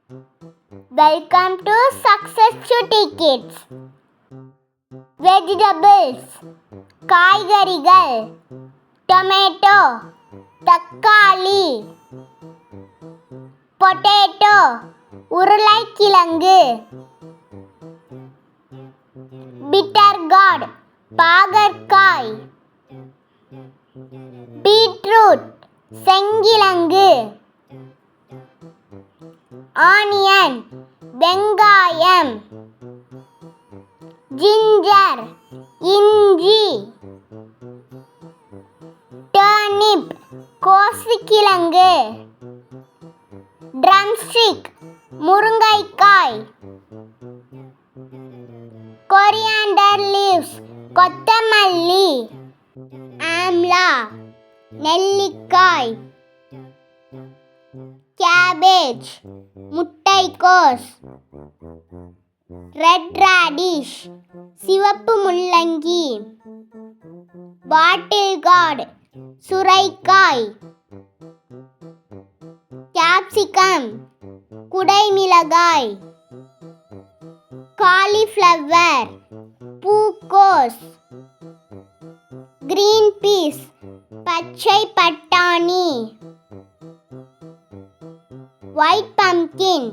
Welcome to Success Cutie Kids. Vegetables, காய்கறிகள், tomato, தக்காளி, potato, உருளைக்கிழங்கு, பிட்டர் கார்ட், பாகற்காய், பீட்ரூட், செங்கிழங்கு, ஆனியன், வெங்காயம், ஜிஞ்சர், இஞ்சி, டர்னிப், கோசுக்கிழங்கு, ட்ரம்ஸ்டிக், முருங்கைக்காய், கொரியாண்டர் லீவ்ஸ், கொத்தமல்லி, ஆம்லா, நெல்லிக்காய், கேபேஜ், முட்டைக்கோஸ், ரெட் ராடிஷ், சிவப்பு முள்ளங்கி, பாட்டில் கார்டு, சுரைக்காய், கேப்சிகம், குடைமிளகாய், காலிஃப்ளவர், பூக்கோஸ், கிரீன் பீஸ், பச்சை பட்டாணி, ஒயிட் பம்ப்கின்,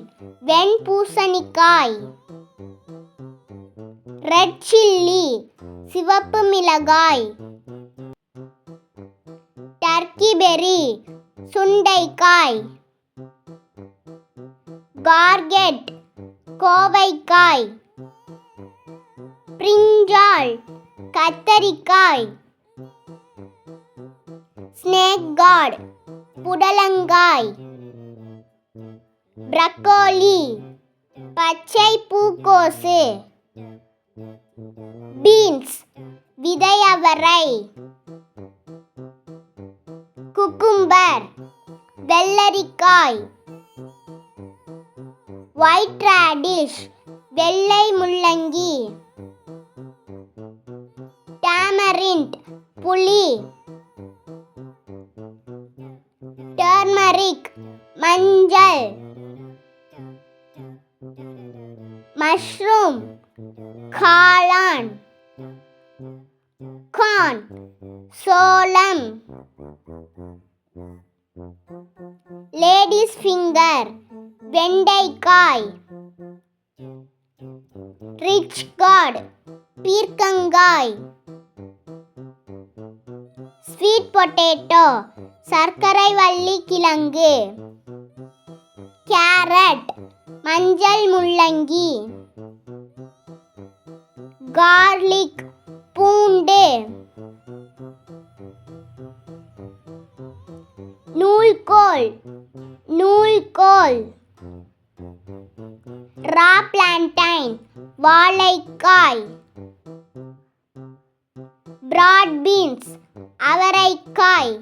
வெண்பூசணிக்காய், ரெட் சில்லி, சிவப்பு மிளகாய், டர்க்கி பெர்ரி, சுண்டைக்காய், கார்கெட், கோவைக்காய், பிரிஞ்சால், கத்தரிக்காய், ஸ்னேக் கார்ட், புடலங்காய், ப்ரக்கோலி, பச்சை பூக்கோசு, பீன்ஸ், விதையவரை, குக்கும்பர், வெள்ளரிக்காய், ஒயிட் ராடிஷ், வெள்ளை முள்ளங்கி, டாமரிண்ட், புளி, டர்மரிக், மஞ்சள், மஷ்ரூம், காளான், கார்ன், சோளம், லேடிஸ் ஃபிங்கர், வெண்டைக்காய், ரிச் கார்ட், பீர்க்கங்காய், ஸ்வீட் பொட்டேட்டோ, சர்க்கரை வள்ளி கிழங்கு, கேரட், மஞ்சள் முள்ளங்கி, கார்லிக், பூண்டு, நூல்கோல், ரா பிளான்டைன், வாழைக்காய், பிராட் பீன்ஸ், அவரைக்காய்,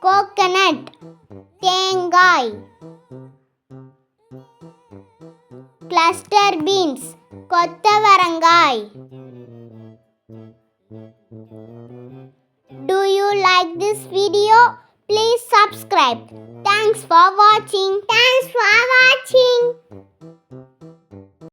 கோகனட், தேங்காய், கிளஸ்டர் பீன்ஸ், கொத்தவரங்காய். Do you like this video? Please subscribe. Thanks for watching.